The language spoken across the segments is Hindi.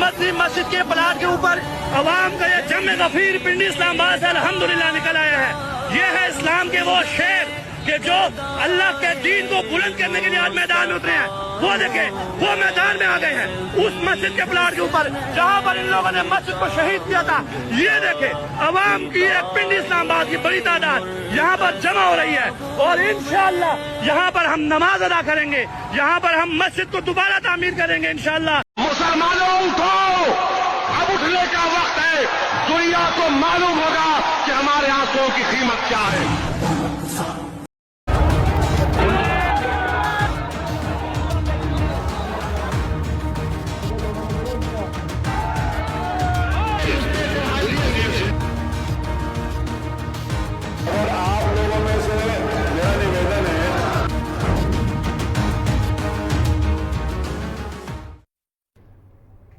मस्जिद के प्लाट के ऊपर अवाम का ये जम गफीर पिंडी इस्लामाबाद से अल्हम्दुलिल्लाह निकल आया है। ये है इस्लाम के वो शेर कि जो अल्लाह के दीन को बुलंद करने के लिए आज मैदान में उतरे हैं। वो देखे, वो मैदान में आ गए हैं उस मस्जिद के प्लाट के ऊपर जहाँ पर इन लोगों ने मस्जिद को शहीद किया था। ये देखे, अवाम की एक पिंडी इस्लामाबाद की बड़ी तादाद यहाँ पर जमा हो रही है और इंशाअल्लाह यहाँ पर हम नमाज अदा करेंगे, यहाँ पर हम मस्जिद को दोबारा तामीर करेंगे इंशाअल्लाह। मुसलमानों को अब उठने का वक्त है। दुनिया को मालूम होगा कि हमारे आंसुओं की कीमत क्या है।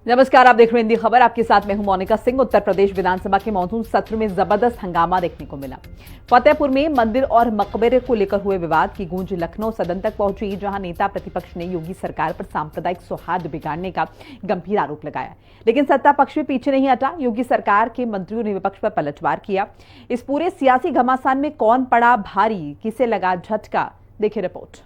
नमस्कार, आप देख रहे हैं हिंदी खबर। आपके साथ मैं हूं मोनिका सिंह। उत्तर प्रदेश विधानसभा के मॉनसून सत्र में जबरदस्त हंगामा देखने को मिला। फतेहपुर में मंदिर और मकबरे को लेकर हुए विवाद की गूंज लखनऊ सदन तक पहुंची, जहां नेता प्रतिपक्ष ने योगी सरकार पर सांप्रदायिक सौहार्द बिगाड़ने का गंभीर आरोप लगाया। लेकिन सत्ता पक्ष भी पीछे नहीं हटा। योगी सरकार के मंत्रियों ने विपक्ष पर पलटवार किया। इस पूरे सियासी घमासान में कौन पड़ा भारी, किसे लगा झटका, देखिए रिपोर्ट।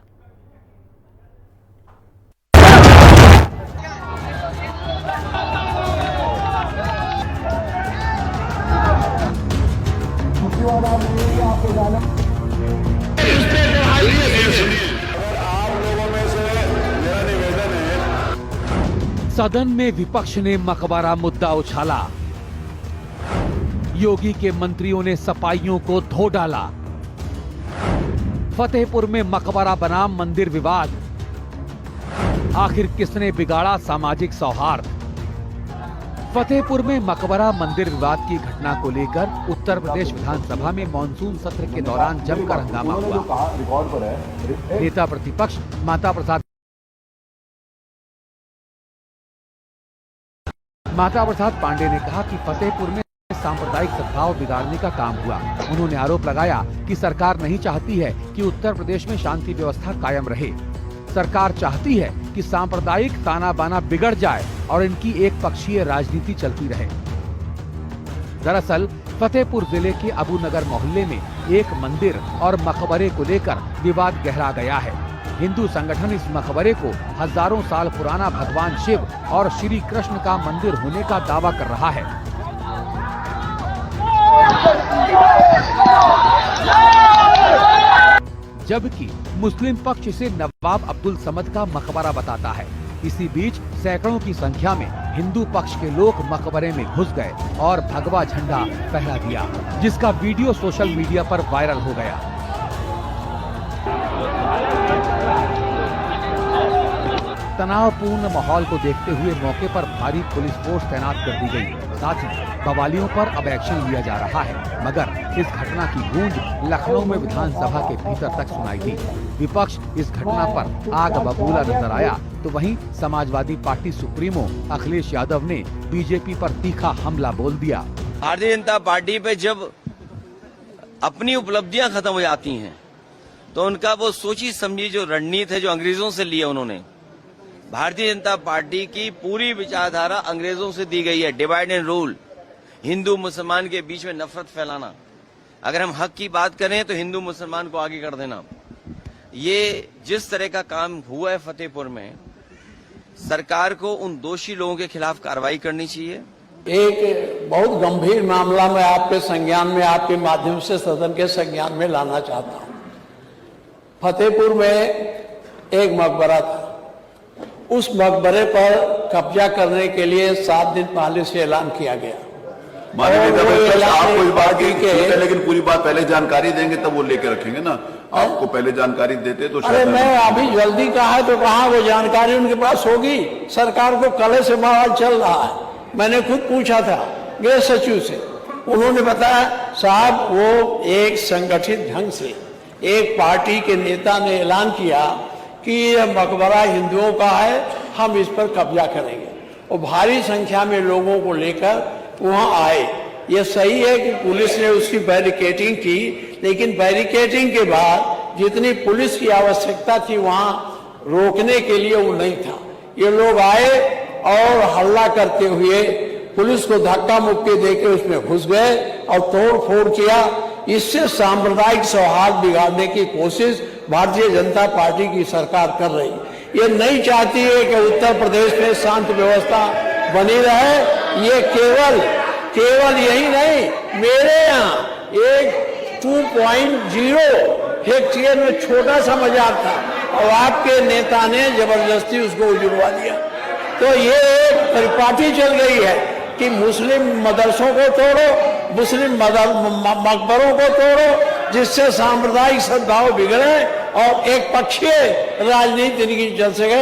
सदन में विपक्ष ने मकबरा मुद्दा उछाला। योगी के मंत्रियों ने सपाइयों को धो डाला। फतेहपुर में मकबरा बनाम मंदिर विवाद, आखिर किसने बिगाड़ा सामाजिक सौहार्द। फतेहपुर में मकबरा मंदिर विवाद की घटना को लेकर उत्तर प्रदेश विधानसभा में मॉनसून सत्र के दौरान जमकर हंगामा हुआ। नेता प्रतिपक्ष माता प्रसाद पांडे ने कहा कि फतेहपुर में सांप्रदायिक सद्भाव बिगाड़ने का काम हुआ। उन्होंने आरोप लगाया कि सरकार नहीं चाहती है कि उत्तर प्रदेश में शांति व्यवस्था कायम रहे। सरकार चाहती है कि सांप्रदायिक ताना बाना बिगड़ जाए और इनकी एक पक्षीय राजनीति चलती रहे। दरअसल फतेहपुर जिले के अबूनगर मोहल्ले में एक मंदिर और मकबरे को लेकर विवाद गहरा गया है। हिंदू संगठन इस मकबरे को हजारों साल पुराना भगवान शिव और श्री कृष्ण का मंदिर होने का दावा कर रहा है। जबकि मुस्लिम पक्ष इसे नवाब अब्दुल समद का मकबरा बताता है। इसी बीच सैकड़ों की संख्या में हिंदू पक्ष के लोग मकबरे में घुस गए और भगवा झंडा फहरा दिया, जिसका वीडियो सोशल मीडिया पर वायरल हो गया। तनावपूर्ण माहौल को देखते हुए मौके पर भारी पुलिस फोर्स तैनात कर दी गई। साथ ही बवालियों पर अब एक्शन लिया जा रहा है, मगर इस घटना की गूंज लखनऊ में विधानसभा के भीतर तक सुनाई दी। विपक्ष इस घटना पर आग बबूला नजर आया, तो वहीं समाजवादी पार्टी सुप्रीमो अखिलेश यादव ने बीजेपी पर तीखा हमला बोल दिया। भारतीय जनता पार्टी पे जब अपनी उपलब्धियां खत्म हो जाती हैं तो उनका वो सोची समझी जो रणनीति है जो अंग्रेजों से लिया उन्होंने, भारतीय जनता पार्टी की पूरी विचारधारा अंग्रेजों से दी गई है। डिवाइड एंड रूल, हिंदू मुसलमान के बीच में नफरत फैलाना। अगर हम हक की बात करें तो हिंदू मुसलमान को आगे कर देना। ये जिस तरह का काम हुआ है फतेहपुर में, सरकार को उन दोषी लोगों के खिलाफ कार्रवाई करनी चाहिए। एक बहुत गंभीर मामला मैं आपके संज्ञान में, आपके माध्यम से सदन के संज्ञान में लाना चाहता हूं। फतेहपुर में एक मकबरा था। उस मकबरे पर कब्जा करने के लिए 7 दिन पहले से ऐलान किया गया। आपको इस बात की लेकिन पूरी बात पहले जानकारी देंगे तब वो लेके रखेंगे ना। आपको पहले जानकारी देते तो अरे मैं अभी जल्दी कहा है तो कहा वो जानकारी उनके पास होगी। सरकार को कल से बवाल चल रहा है। मैंने खुद पूछा था गृह सचिव से, उन्होंने बताया साहब वो एक संगठित ढंग से एक पार्टी के नेता ने ऐलान किया कि यह मकबरा हिंदुओं का है, हम इस पर कब्जा करेंगे। और भारी संख्या में लोगों को लेकर वहां आए। ये सही है कि पुलिस ने उसकी बैरिकेडिंग की, लेकिन बैरिकेडिंग के बाद जितनी पुलिस की आवश्यकता थी वहां रोकने के लिए वो नहीं था। ये लोग आए और हल्ला करते हुए पुलिस को धक्का मुक्की देकर उसमें घुस गए और तोड़ फोड़ किया। इससे सांप्रदायिक सौहार्द बिगाड़ने की कोशिश भारतीय जनता पार्टी की सरकार कर रही है। ये नहीं चाहती है कि उत्तर प्रदेश में शांत व्यवस्था बनी रहे। ये केवल यही नहीं, मेरे यहाँ एक 2.0 हेक्टेयर में छोटा सा बाजार था और आपके नेता ने जबरदस्ती उसको उजड़वा दिया। तो ये एक परिपाटी चल गई है कि मुस्लिम मदरसों को तोड़ो, मुस्लिम मकबरों को तोड़ो, जिससे सांप्रदायिक सद्भाव बिगड़े और एक पक्षीय राजनीति इनकी चल सके।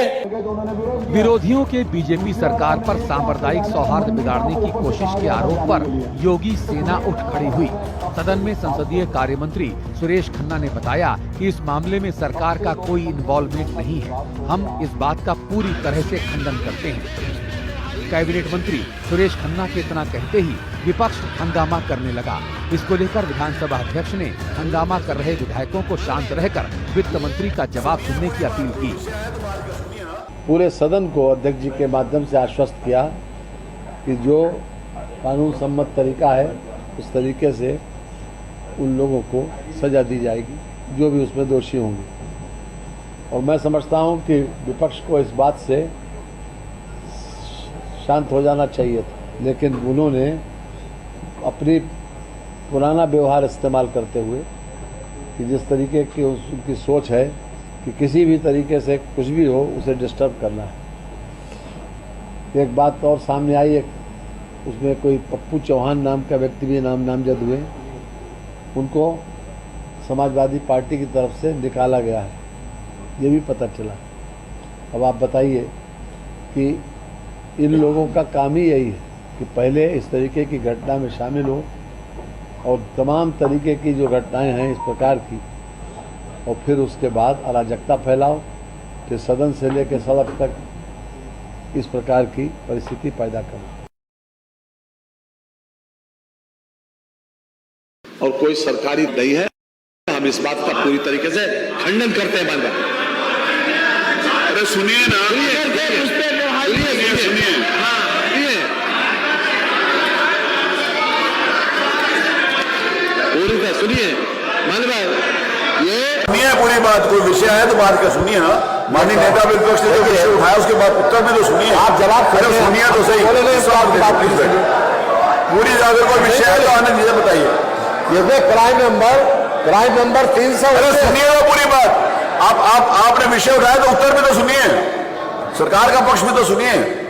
विरोधियों के बीजेपी सरकार पर सांप्रदायिक सौहार्द बिगाड़ने की कोशिश के आरोप पर योगी सेना उठ खड़ी हुई। सदन में संसदीय कार्य मंत्री सुरेश खन्ना ने बताया कि इस मामले में सरकार का कोई इन्वॉल्वमेंट नहीं है। हम इस बात का पूरी तरह से खंडन करते हैं। कैबिनेट मंत्री सुरेश खन्ना के इतना कहते ही विपक्ष हंगामा करने लगा। इसको लेकर विधानसभा अध्यक्ष ने हंगामा कर रहे विधायकों को शांत रहकर वित्त मंत्री का जवाब सुनने की अपील की। पूरे सदन को अध्यक्ष जी के माध्यम से आश्वस्त किया कि जो कानून सम्मत तरीका है उस तरीके से उन लोगों को सजा दी जाएगी जो भी उसमें दोषी होंगे। और मैं समझता हूं कि विपक्ष को इस बात से शांत हो जाना चाहिए था, लेकिन उन्होंने अपनी पुराना व्यवहार इस्तेमाल करते हुए कि जिस तरीके की उनकी सोच है कि किसी भी तरीके से कुछ भी हो उसे डिस्टर्ब करना है। एक बात और सामने आई, उसमें कोई पप्पू चौहान नाम का व्यक्ति भी नामजद हुए, उनको समाजवादी पार्टी की तरफ से निकाला गया है, ये भी पता चला। अब आप बताइए कि इन लोगों का काम ही यही है कि पहले इस तरीके की घटना में शामिल हो और तमाम तरीके की जो घटनाएं हैं इस प्रकार की, और फिर उसके बाद अराजकता फैलाओ, फिर सदन से लेकर सड़क तक इस प्रकार की परिस्थिति पैदा करो। और कोई सरकारी नहीं है, हम इस बात का पूरी तरीके से खंडन करते हैं। अरे सुनिए ना, सुनिए ये पूरी बात, कोई विषय है तो बात का सुनिए ना। माननीय नेता विपक्ष ने जो विषय उठाया उसके बाद उत्तर में तो सुनिए, आप जवाब सुनिए तो सही। पूरी अगर कोई विषय है तो आनंद जी बताइए। ये क्राइम नंबर 300। अरे सुनिए ना पूरी बात, आपने विषय उठाया तो उत्तर में तो सुनिए, सरकार का पक्ष में तो सुनिए।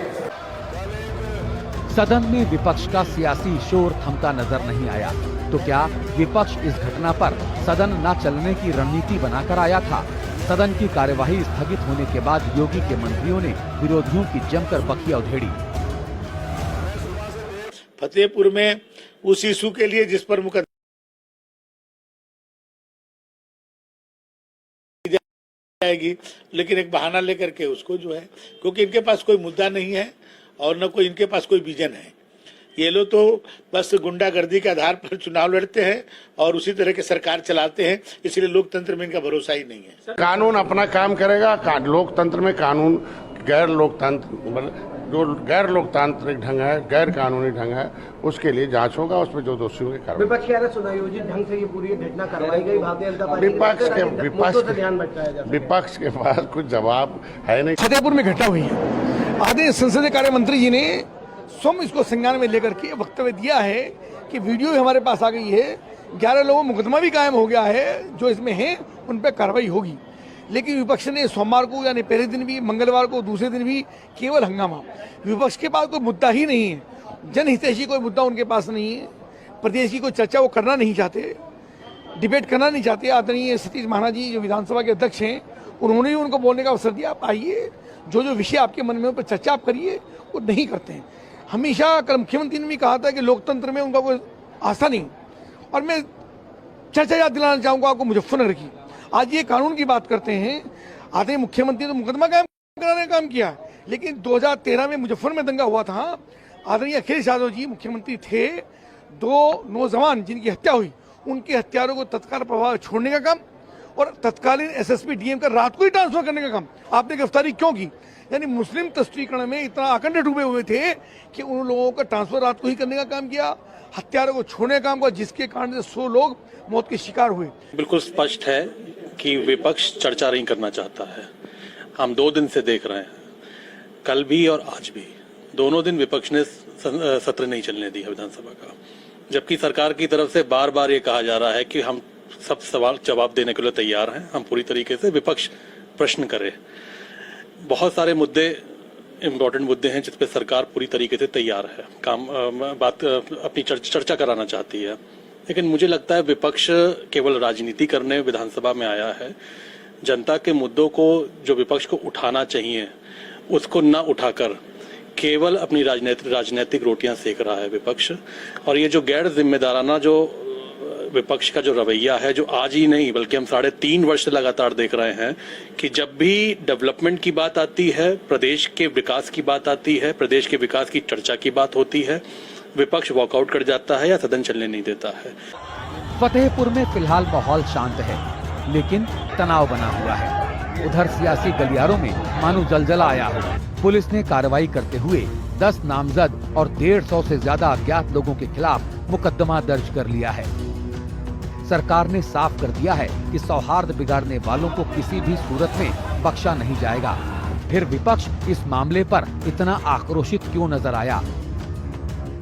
सदन में विपक्ष का सियासी शोर थमता नजर नहीं आया, तो क्या विपक्ष इस घटना पर सदन न चलने की रणनीति बनाकर आया था? सदन की कार्यवाही स्थगित होने के बाद योगी के मंत्रियों ने विरोधियों की जमकर बखिया उधेड़ी। फतेहपुर में उस इशू के लिए जिस पर मुकदमा जाएगी, लेकिन एक बहाना लेकर के उसको जो है, क्योंकि इनके पास कोई मुद्दा नहीं है और न कोई इनके पास कोई विजन है। ये लोग तो बस गुंडागर्दी के आधार पर चुनाव लड़ते हैं और उसी तरह की सरकार चलाते हैं, इसलिए लोकतंत्र में इनका भरोसा ही नहीं है। कानून अपना काम करेगा। लोकतंत्र में कानून जो गैर लोकतांत्रिक ढंग है, गैर कानूनी ढंग है, उसके लिए जांच होगा, उसमें जो दोषी होंगे कार्रवाई। विपक्ष कह रहा है सुनियोजित ढंग से ये पूरी घटना करवाई गई, भारतीय जनता पार्टी विपक्ष के पास कुछ जवाब है नहीं। फतेहपुर में घटना हुई है, आदरणीय संसदीय कार्य मंत्री जी ने स्वयं इसको संज्ञान में लेकर के वक्तव्य दिया है कि वीडियो हमारे पास आ गई है, 11 लोगों मुकदमा भी कायम हो गया है, जो इसमें हैं उन पर कार्रवाई होगी। लेकिन विपक्ष ने सोमवार को यानी पहले दिन भी, मंगलवार को दूसरे दिन भी केवल हंगामा। विपक्ष के पास कोई मुद्दा ही नहीं है, जनहितैषी कोई मुद्दा उनके पास नहीं है, प्रदेश की कोई चर्चा वो करना नहीं चाहते, डिबेट करना नहीं चाहते। आदरणीय सतीश महाना जी जो विधानसभा के अध्यक्ष हैं, उन्होंने ही उनको बोलने का अवसर दिया, आप आइए, जो विषय आपके मन में उन पर चर्चा आप करिए, वो नहीं करते हैं। हमेशा कल मुख्यमंत्री ने भी कहा था कि लोकतंत्र में उनका कोई आस्था नहीं, और मैं चर्चा याद दिलाना चाहूँगा आपको मुजफ्फरनगर की। आज ये कानून की बात करते हैं, आदरणीय मुख्यमंत्री ने मुकदमा कायम कराने का काम किया, लेकिन 2013 में मुजफ्फर में दंगा हुआ था, आदरणीय अखिलेश यादव जी मुख्यमंत्री थे, 2 नौजवान जिनकी हत्या हुई, उनके हत्यारों को तत्काल प्रभाव छोड़ने का काम और तत्कालीन एसएसपी डीएम का रात को ही ट्रांसफर करने का काम आपने गिरफ्तारी क्यों की? यानी मुस्लिम तस्वीकरण में इतना अखंड डूबे हुए थे कि उन लोगों का ट्रांसफर रात को ही करने का काम किया, हत्यारों को छोड़ने का काम किया, जिसके कारण से 100 लोग मौत के शिकार हुए। बिल्कुल स्पष्ट है कि विपक्ष चर्चा नहीं करना चाहता है। हम 2 दिन से देख रहे हैं, कल भी और आज भी, दोनों दिन विपक्ष ने सत्र नहीं चलने दिया विधानसभा का, जबकि सरकार की तरफ से बार बार ये कहा जा रहा है कि हम सब सवाल जवाब देने के लिए तैयार हैं, हम पूरी तरीके से, विपक्ष प्रश्न करे। बहुत सारे मुद्दे, इम्पोर्टेंट मुद्दे हैं जिस पे सरकार पूरी तरीके से तैयार है, अपनी चर्चा कराना चाहती है, लेकिन मुझे लगता है विपक्ष केवल राजनीति करने विधानसभा में आया है। जनता के मुद्दों को जो विपक्ष को उठाना चाहिए उसको न उठाकर केवल अपनी राजनीतिक रोटियां सेक रहा है विपक्ष। और ये जो गैर जिम्मेदाराना जो विपक्ष का जो रवैया है, जो आज ही नहीं बल्कि हम 3.5 वर्ष से लगातार देख रहे हैं कि जब भी डेवलपमेंट की बात आती है, प्रदेश के विकास की बात आती है, प्रदेश के विकास की चर्चा की बात होती है, विपक्ष वॉकआउट कर जाता है या सदन चलने नहीं देता है। फतेहपुर में फिलहाल माहौल शांत है, लेकिन तनाव बना हुआ है। उधर सियासी गलियारों में मानो जलजला आया हो। पुलिस ने कार्रवाई करते हुए 10 नामजद और 150 से ज्यादा अज्ञात लोगों के खिलाफ मुकदमा दर्ज कर लिया है। सरकार ने साफ कर दिया है कि सौहार्द बिगाड़ने वालों को किसी भी सूरत में बख्शा नहीं जाएगा। फिर विपक्ष इस मामले पर इतना आक्रोशित क्यों नजर आया?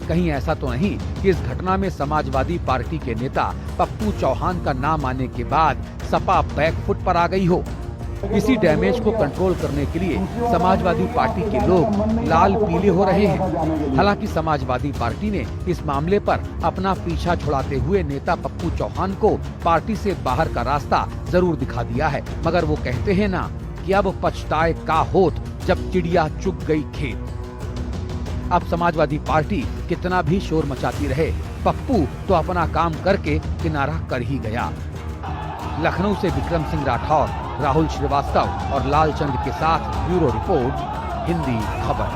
कहीं ऐसा तो नहीं कि इस घटना में समाजवादी पार्टी के नेता पप्पू चौहान का नाम आने के बाद सपा बैकफुट पर आ गई हो? इसी डैमेज को कंट्रोल करने के लिए समाजवादी पार्टी के लोग लाल पीले हो रहे हैं। हालांकि समाजवादी पार्टी ने इस मामले पर अपना पीछा छुड़ाते हुए नेता पप्पू चौहान को पार्टी से बाहर का रास्ता जरूर दिखा दिया है, मगर वो कहते हैं ना कि अब पछताए का होत जब चिड़िया चुग गई खेत। अब समाजवादी पार्टी कितना भी शोर मचाती रहे, पप्पू तो अपना काम करके किनारा कर ही गया। लखनऊ से विक्रम सिंह राठौर, राहुल श्रीवास्तव और लालचंद के साथ ब्यूरो रिपोर्ट, हिंदी खबर।